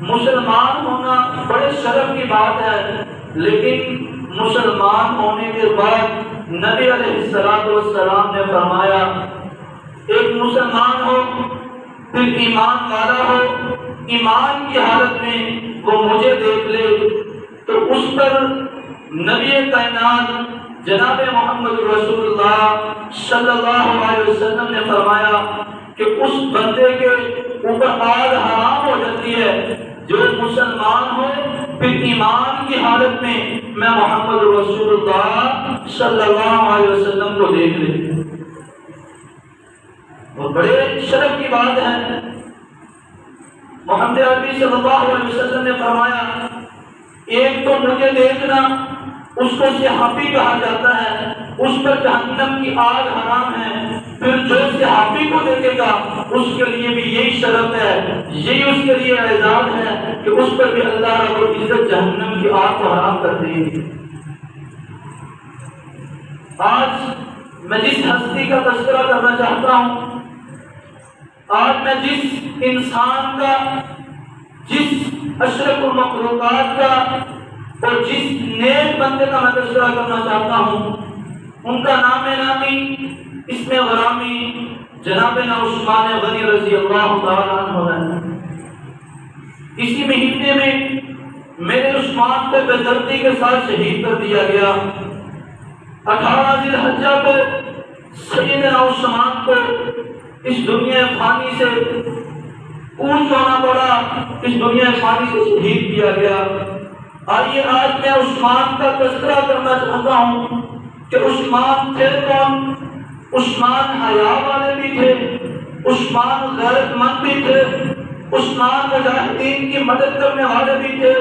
مسلمان ہونا بڑے شرف کی بات ہے، لیکن مسلمان ہونے کے بعد نبی علیہ السلام نے فرمایا ایک مسلمان ہو پھر ایمان والا ہو، ایمان کی حالت میں وہ مجھے دیکھ لے تو اس پر نبی کائنات جناب محمد رسول اللہ صلی اللہ علیہ وسلم نے فرمایا کہ اس بندے کے اوپر آگ حرام ہو جاتی ہے جو مسلمان ہو پھر ایمان کی حالت میں محمد رسول اللہ صلی اللہ علیہ وسلم کو دیکھ لے۔ اور بڑے شرف کی بات ہے، محمد عربی صلی اللہ علیہ وسلم نے فرمایا ایک تو مجھے دیکھنا اس کو صحابی کہا جاتا ہے، اس پر جہنم کی آگ حرام ہے، پھر جو صحابی کو دیکھے گا اس کے لیے بھی یہی شرف ہے، یہی اس کے لیے اعزاز ہے کہ اس پر بھی اللہ رب العزت جہنم کی آگ کو حرام کر دیں گے۔ آج میں جس ہستی کا تذکرہ کرنا چاہتا ہوں، آج میں جس انسان کا، جس اشرف المخلوقات کا اور جس نیک بندے کا میں تذکرہ کرنا چاہتا ہوں، ان کا نام نامی اسم غرامی جناب عثمان غنی رضی اللہ تعالیٰ عنہ ہے۔ اسی مہینے میں میرے عثمان کو بے دردی کے ساتھ شہید کر دیا گیا۔ 18 ذی الحجہ کو سیدنا عثمان کو اس دنیا فانی سے کوچ ہونا پڑا، اس دنیا فانی سے شہید کیا گیا۔ آئیے آج میں عثمان کا تذکرہ کرنا چاہتا ہوں کہ عثمان تھے کون؟ عثمان حیا والے بھی تھے، عثمان غیرت مند بھی تھے، عثمان مجاہدین کی مدد کرنے والے بھی تھے۔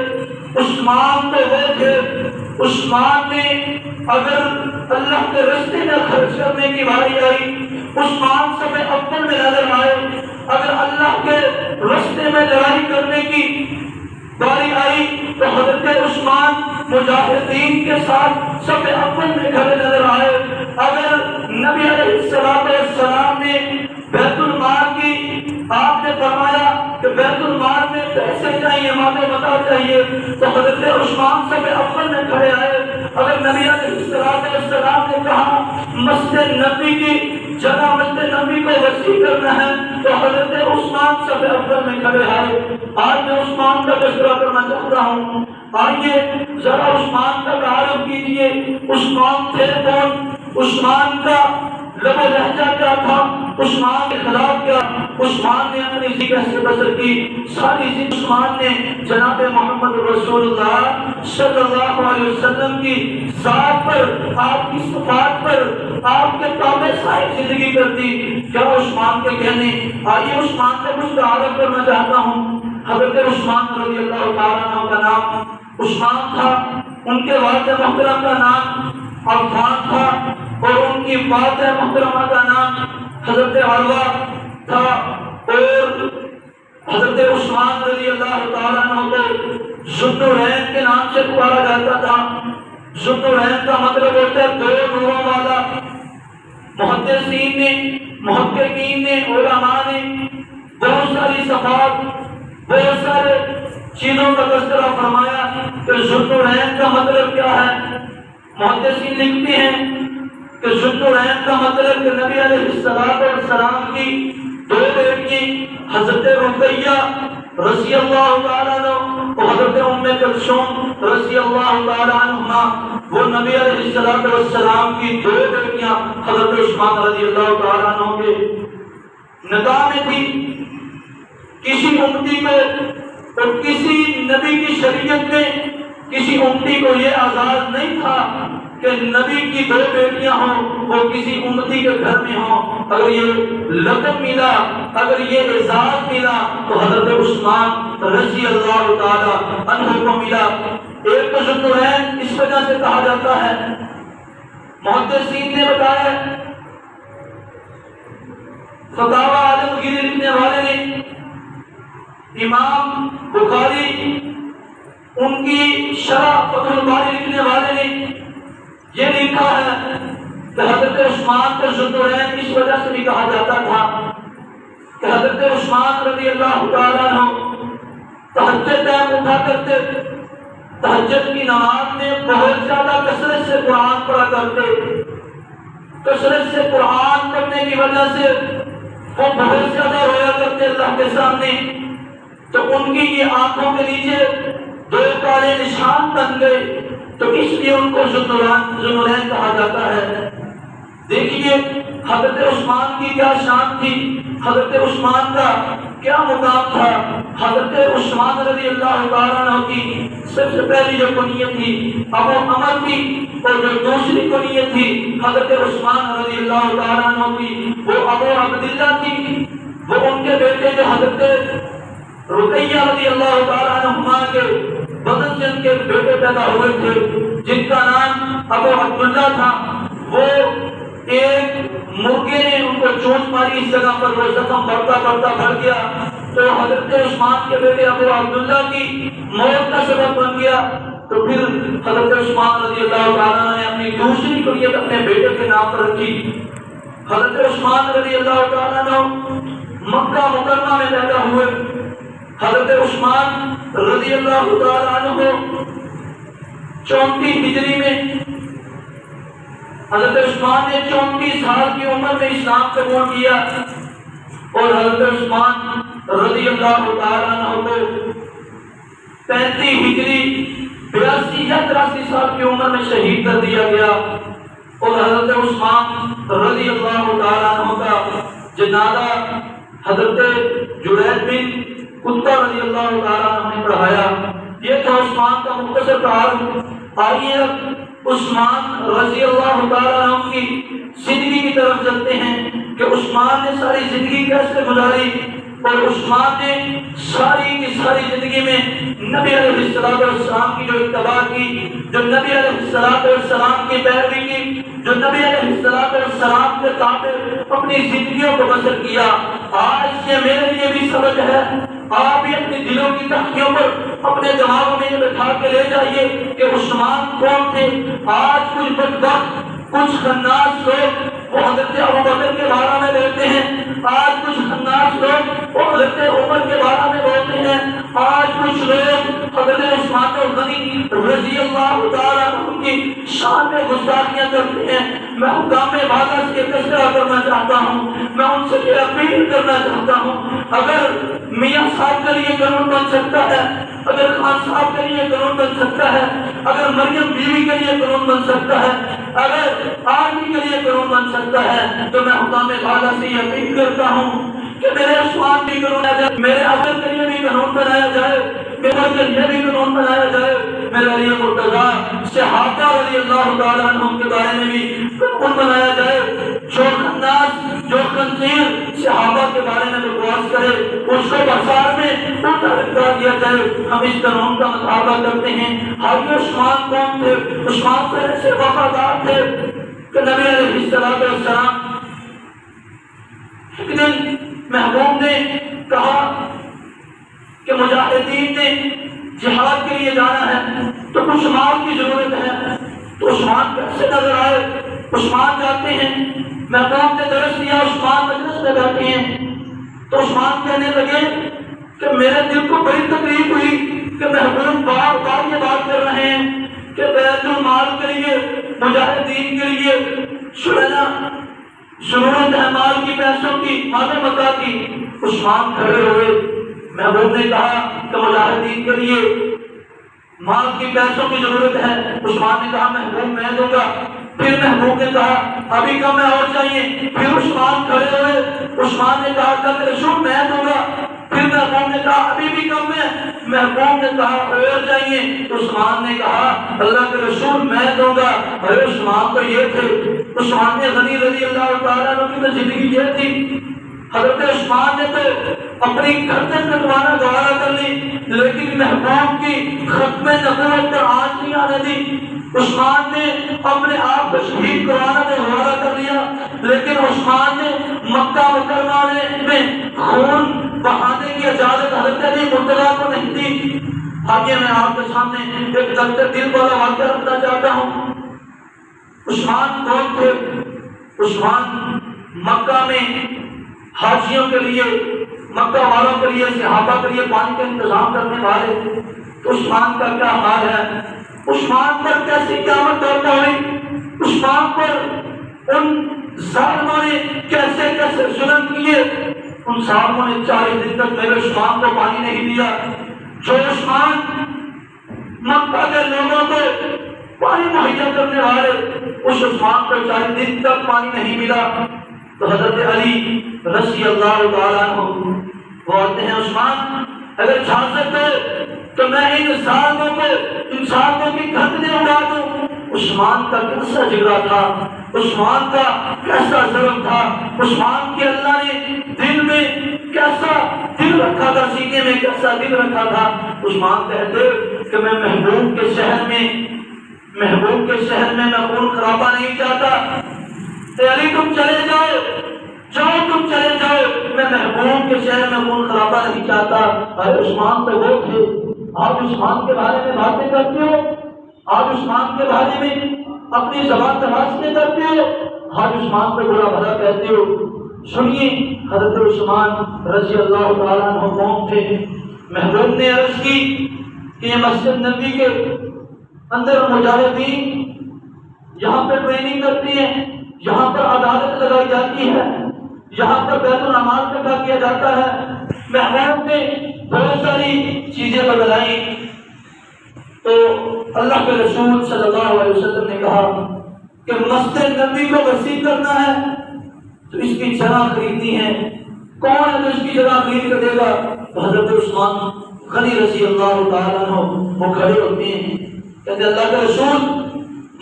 عثمان تو وہ تھے، عثمان نے اگر اللہ کے راستے میں خرچ کرنے کی باری آئی، عثمان سب اول میں نظر آئے۔ اگر اللہ کے راستے میں لڑائی کرنے کی باری آئی تو حضرت عثمان مجاہدین کے ساتھ سب اول میں کھڑے نظر آئے۔ اگر نبی علیہ السلام نے بیت المال کی، آپ نے فرمایا کہ بیت المال میں پیسے چاہیے، مال متا چاہیے، تو حضرت عثمان سب اول میں کھڑے آئے۔ اگر نبی علیہ السلام نے کہا مسجد نبی کی جگہ مسجد نبی کو وسیع کرنا ہے تو حضرت عثمان سب اول میں کھڑے آئے۔ آج میں عثمان کا تذکرہ کرنا چاہتا ہوں، آئیے ذرا عثمان کا تعارف کیجیے۔ عثمان تھے کون؟ عثمان کا لب و لہجہ کیا تھا؟ عثمان کے خلاف کیا؟ عثمان نے اپنی زندگی سے بسر کی، ساری زندگی عثمان نے جناب محمد رسول اللہ صلی اللہ علیہ وسلم کی ذات پر، آپ کی صفات پر، آپ کے تابع صاحب زندگی کر دی۔ کیا عثمان کے کہنے؟ آئیے عثمان سے کچھ تعارف کرنا چاہتا ہوں۔ حضرت عثمان رضی اللہ تعالیٰ عنہ کا نام عثمان تھا، ان کے والد محترم کا نام عفان تھا، اور ان کی والدہ محترمہ کا نام حضرت عروہ تھا، اور حضرت عثمان رضی اللہ تعالیٰ عنہ کو ذوالنورین کے نام سے پکارا جاتا تھا۔ ذوالنورین کا مطلب ہوتا ہے دو نوروں والا۔ محدثین نے، محققین نے، علماء نے بہت ساری صفات، بہت سارے چیزوں کا تذکرہ فرمایا کہ ذوالنورین کا مطلب کیا ہے۔ محدثین لکھتے ہیں کہ ذوالنورین کا مطلب کہ نبی علیہ السلام کی دو بیٹی حضرت رقیہ رضی اللہ تعالیٰ عنہ اور حضرت ام کلثوم رضی اللہ تعالیٰ عنہما، وہ نبی علیہ السلام کی دو بیٹیاں حضرت عثمان رضی اللہ تعالیٰ عنہ کے نکاح میں تھی۔ کسی امتی کو اور کسی نبی کی شریعت میں کسی امتی کو یہ آزاد نہیں تھا کہ نبی کی دو بیٹیاں ہوں اور کسی امتی کے گھر میں ہوں۔ اگر یہ لقب ملا، اگر یہ اعزاز ملا تو حضرت عثمان رضی اللہ تعالی عنہ کو ملا۔ ایک تو ذوالنورین اس وجہ سے کہا جاتا ہے، محدثین نے بتایا، فتاوی عالمگیری لکھنے والے نے، امام بخاری ان کی شرح فتح الباری لکھنے والے نے یہ لکھا ہے کہ حضرت عثمان کو ذوالنورین اس وجہ سے بھی کہا جاتا تھا کہ حضرت عثمان رضی اللہ تعالیٰ عنہ تہجد ٹائم اٹھا کرتے، تہجد کی نماز میں بہت زیادہ کثرت سے قرآن پڑھا کرتے، کثرت سے قرآن پڑھنے کی وجہ سے وہ بہت زیادہ رویا کرتے اللہ کے سامنے، تو ان کی یہ آنکھوں کے نیچے دو کالے نشان بن گئے، تو اس لیے ان کو ذوالنورین کہا جاتا ہے۔ دیکھیے حضرت عثمان کی کیا شان تھی، حضرت عثمان کا کیا مقام تھا۔ حضرت عثمان رضی اللہ تعالیٰ عنہ کی سب سے پہلی جو کنیت تھی ابو عمر تھی، اور جو دوسری کنیت تھی حضرت عثمان رضی اللہ تعالیٰ عنہ کی وہ ابو عبداللہ تھی۔ وہ ان کے بیٹے جو حضرت رقیہ رضی اللہ تعالیٰ عنہ کے بدن سے ان کے بیٹے پیدا ہوئے تھے، جن کا نام ابو عبداللہ تھا، وہ ایک مرغے نے ان کو چونچ ماری، اس جگہ پر وہ زخم بڑھتا بڑھتا بڑھ گیا، تو حضرت عثمان کے بیٹے ابو عبداللہ کی موت کا سبب بن گیا۔ تو پھر حضرت عثمان رضی اللہ تعالیٰ نے اپنی دوسری کنیت اپنے بیٹے کے نام پر رکھی۔ حضرت عثمان رضی اللہ تعالیٰ نے مکہ مکرمہ میں پیدا ہوئے۔ حضرت عثمان رضی اللہ تعالیٰ عنہ 34 ہجری میں، حضرت عثمان نے 34 سال کی عمر میں اسلام قبول کیا، اور حضرت عثمان رضی اللہ تعالیٰ عنہ کو 35 ہجری 82 یا 83 سال کی عمر میں شہید کر دیا گیا، اور حضرت عثمان رضی اللہ تعالیٰ عنہ کا جنازہ حضرت جرید بن قطبہ رضی اللہ تعالیٰ عنہ نے پڑھایا۔ یہ تھا عثمان کا مختصر تعارف۔ آئیے اب عثمان رضی اللہ تعالیٰ عنہ کی زندگی کی طرف چلتے ہیں کہ عثمان نے ساری زندگی کیسے گزاری، اور عثمان نے ساری کی ساری زندگی میں نبی علیہ السلام کی جو اتباع کی، جو نبی علیہ السلام کی پیروی کی، جو نبی علیہ السلام کے تابع اپنی زندگیوں کو بسر کیا۔ آج یہ میرے لیے بھی سبق ہے، آپ بھی اپنے دلوں کی تختیوں پر اپنے دماغوں میں بٹھا کے لے جائیے کہ عثمان کون تھے۔ آج کچھ بدبخت، کچھ خناس لوگ وہ حضرت ابوبکر کے بارے میں بولتے ہیں، آج کچھ خناس لوگ وہ حضرت عمر کے بارے میں بولتے ہیں، آج کچھ لوگ حضرت عثمان غنی رضی اللہ تعالیٰ عنہ کی شان میں گستاخیاں کرتے ہیں۔ میں حکام بالا سے تذکرہ کرنا چاہتا ہوں، میں ان سے یہ اپیل کرنا چاہتا ہوں، اگر میاں صاحب کے لیے قانون بن سکتا ہے، اگر خان صاحب کے لیے قانون بن سکتا ہے، اگر مریم بیوی کے لیے قانون بن سکتا ہے، اگر آدمی کے لیے قانون بن سکتا ہے، تو میں حکام بالا سے یہ اپیل کرتا ہوں کہ میرے عثمان بھی قانون بنایا جائے، میرے افضل کے لیے بھی قانون بنایا جائے، میرے کے لیے بھی قانون بنایا جائے، میرے علی مرتضیٰ صحابہ رضی اللہ تعالیٰ عنہ کے بارے میں بھی قانون بنایا جائے۔ جو خناس، جو خنزیر صحابہ کے بارے میں بکواس کرے، اس کو بازار میں اٹھا دیا جائے۔ ہم اس قانون کا مطالبہ کرتے ہیں۔ حضرت عثمان کون تھے؟ عثمان کو ایسے وفادار تھے کہ نبی علیہ السلام ایک دن محبوب نے کہا کہ مجاہدین نے جہاد کے لیے جانا ہے تو کچھ مال کی ضرورت ہے، تو عثمان کیسے نظر آئے؟ عثمان جاتے ہیں، محبوب نے درس دیا، عثمان مجلس میں بیٹھے ہیں، تو عثمان کہنے لگے کہ میرے دل کو بڑی تکلیف ہوئی کہ محبوب بار بار یہ بات کر رہے ہیں کہ بیت المال کے لیے، مجاہدین کے لیے ضرورت ہے مال کی، پیسوں کی، مال متا کی۔ عثمان کھڑے ہوئے، محبوب نے کہا کہ مجاہدین کے لیے مال کی، پیسوں کی ضرورت ہے۔ عثمان نے کہا محبوب میں دوں گا۔ پھر محبوب نے کہا ابھی کم ہے اور چاہیے۔ پھر عثمان کھڑے ہوئے، عثمان نے کہا کہ رسول میں دوں گا۔ پھر محبوب نے کہا ابھی بھی کم ہے۔ محبوب نے کہا اور چاہیے۔ عثمان نے کہا اللہ کے رسول میں دوں گا۔ ارے عثمان تو یہ تھے، عثمان غنی رضی اللہ تعالیٰ عنہ کی تو زندگی یہ تھی۔ حضرت عثمان نے تو اپنی گردن کٹوانا گوارا کر لی، لیکن محبوب کی ختم نبوت پر آنچ نہیں آنے دی۔ عثمان نے اپنے آپ کو شہید کروانا گوارا کر لیا، لیکن عثمان نے مکہ مکرمہ میں خون بہانے کی اجازت حضرت علی مرتضیٰ کو نہیں دی۔ آگے میں آپ کے سامنے ایک دفتر دل والا واقعہ رکھنا چاہتا ہوں۔ عثمان کون تھے؟ عثمان مکہ میں حاجیوں کے لیے مکہ والوں کے لیے، صحابہ کے لیے پانی کا انتظام کرنے والے، تو عثمان کا کیا حال ہے؟ عثمان پر کیسی قیامت برپا ہوئی، عثمان پر ان ظالموں نے کیسے کیسے ظلم کیے۔ ان ظالموں نے 40 دن تک میرے عثمان کو پانی نہیں دیا۔ جو عثمان مکہ کے لوگوں کو پانی مہیا کرنے والے، اس عثمان کو 40 دن تک پانی نہیں ملا۔ تو حضرت علی رضی اللہ تعالیٰ عنہ وہ آتے ہیں، عثمان اگر اجازت ہے تو میں ان ظالموں کی گردنیں اڑا دوں۔ عثمان کا کیسا جگرا تھا، عثمان کا کیسا ظلم تھا، عثمان کے اللہ نے دل میں کیسا دل رکھا تھا، سینے میں کیسا دل رکھا تھا۔ عثمان کہتے کہ میں محبوب کے شہر میں میں خون خرابہ نہیں چاہتا۔ اے علی تم چلے جاؤ، تم چلے جاؤ، میں محبوب کے شہر میں خون خرابہ نہیں چاہتا۔ اور عثمان تو وہ تھے، آپ عثمان کے بارے میں باتیں کرتے ہو، آپ عثمان کے بارے میں اپنی زبان تراشتے کرتے ہو، آپ عثمان کو برا بھلا کہتے ہو۔ سنیے حضرت عثمان رضی اللہ تعالیٰ عنہ کون تھے؟ محبوب نے عرض کی کہ یہ مسجد نبی کے اندر مجاہدین یہاں پر ٹریننگ کرتی ہیں، یہاں پر عدالت لگائی جاتی ہے، یہاں پر بیت المال اکٹھا کیا جاتا ہے۔ محبوب نے بہت ساری چیزیں بدلائیں، تو اللہ کے رسول صلی اللہ علیہ وسلم نے کہا کہ مسجد نبی کو وسیع کرنا ہے تو اس کی جگہ خریدنی ہے۔ کون ہے جو اس کی جگہ خرید کر دے گا؟ تو حضرت عثمان غنی رضی اللہ تعالیٰ عنہ وہ کھڑے ہوتے ہیں، کہتے اللہ کے رسول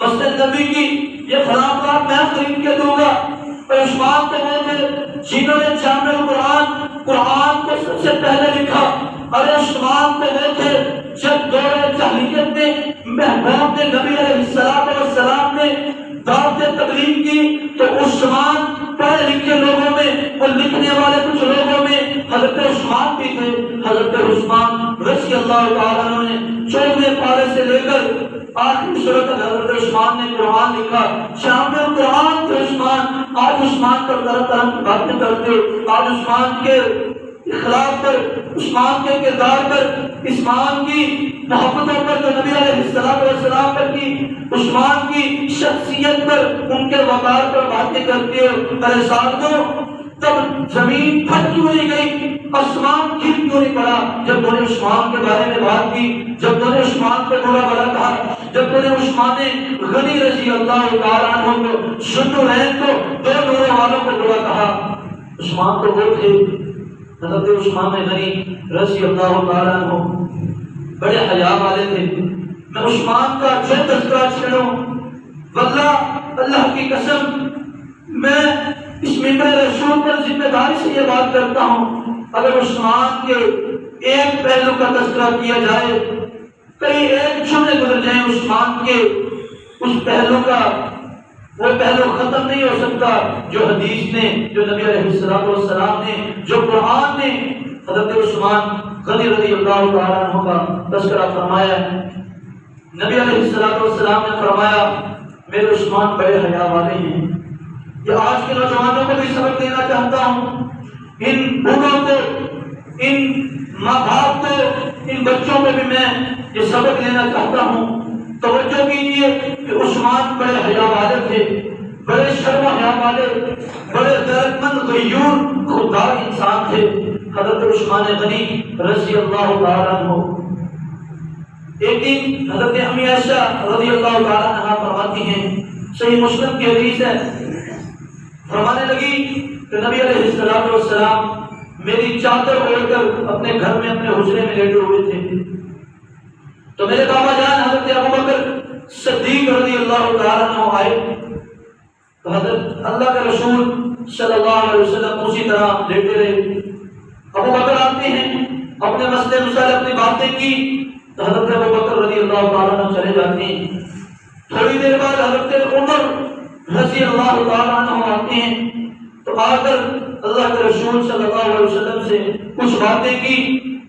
مسجد نبی کی یہ فلاں بات میں خرید کے دوں گا۔ اور عثمان تو وہ تھے جنہوں نے جامع قرآن کو سب سے پہلے لکھا۔ اور عثمان تو وہ تھے جب دور جاہلیت میں محبوب نے نبی علیہ السلام نے دعوت تبلیغ کی تو عثمان پڑھے لکھے لوگوں میں، وہ لکھنے والے کچھ لوگوں میں حضرت عثمان بھی تھے۔ حضرت عثمان رضی اللہ تعالیٰ عنہ نے 14ویں پارے سے لے کر آخری سورۃ حضرت عثمان نے قرآن لکھا۔ جامع قرآن تھے عثمان۔ آج عثمان پر طرح طرح کی باتیں کرتے، آج عثمان کے اخلاق پر، عثمان کے کردار پر، عثمان کی محبتوں پر جو نبی علیہ السلام پر کی، عثمان کی شخصیت پر، ان کے وقار پر باتیں کرتے ہو۔ ارے ساتھیوں، تب زمین پھٹ کیوں نہیں گئی، آسمان گر کیوں نہیں پڑا جب انہوں نے عثمان کے بارے میں بات کی، جب انہوں نے عثمان پر برا بھلا کہا، جب انہوں نے عثمان غنی رضی اللہ تعالیٰ عنہ کو، ذوالنورین کو، دو نوروں والوں کو برا کہا۔ عثمان تو وہ تھے، حضرت عثمان غنی رضی اللہ تعالیٰ عنہ بڑے حیا والے تھے۔ میں عثمان کا جو تذکرہ چھیڑوں، واللہ اللہ کی قسم میں اس ممبر رسول پر ذمہ داری سے یہ بات کرتا ہوں، اگر عثمان کے ایک پہلو کا تذکرہ کیا جائے، کئی ایک جملے گزر جائیں عثمان کے اس پہلو کا، وہ پہلو ختم نہیں ہو سکتا جو حدیث نے، جو نبی علیہ السلام نے، جو قرآن نے حضرت عثمان غنی رضی اللہ تعالیٰ عنہ کا تذکرہ فرمایا ہے۔ نبی علیہ السلام نے فرمایا میرے عثمان بڑے حیا والے ہیں۔ یہ آج کے نوجوانوں کو بھی سبق دینا چاہتا ہوں، ان بوڑھوں کو، ان ماں باپ کو، ان بچوں کو بھی میں یہ سبق دینا چاہتا ہوں۔ توجہ کیجیے کہ عثمان بڑے حیا والے تھے، بڑے شرم و حیا والے، بڑے غیرت مند غیور خوددار انسان تھے حضرت عثمان غنی رضی اللہ تعالیٰ عنہ۔ ایک دن حضرت امی عائشہ رضی اللہ تعالیٰ عنہ فرماتی ہیں، صحیح مسلم کی حدیث ہے، فرمانے لگی کہ نبی علیہ السلام میری چادر اوڑھ کر اپنے گھر میں اپنے حجرے میں لیٹے ہوئے تھے، تو میرے بابا جان حضرت ابوبکر صدیق رضی اللہ تعالیٰ عنہ آئے، تو حضرت اللہ کے رسول صلی اللہ علیہ وسلم اسی طرح لیٹے رہے۔ ابوبکر آتے ہیں، اپنے مسئلے مسائل اپنی باتیں کی، تو حضرت ابوبکر رضی اللہ تعالیٰ عنہ چلے جاتے ہیں۔ تھوڑی دیر بعد حضرت عمر رضی اللہ تعالیٰ عنہ آتے ہیں، تو آ کر اللہ کے رسول صلی اللہ علیہ وسلم سے کچھ باتیں کی،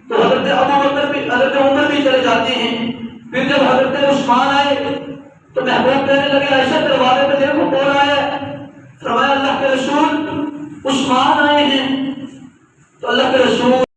تو حضرت عمر بھی چلے جاتے ہیں۔ پھر جب حضرت عثمان آئے تو محبوب کہنے لگے عائشہ دروازے پہ دیکھو کون آیا ہے؟ فرمایا اللہ کے رسول عثمان آئے ہیں۔ تو اللہ کے رسول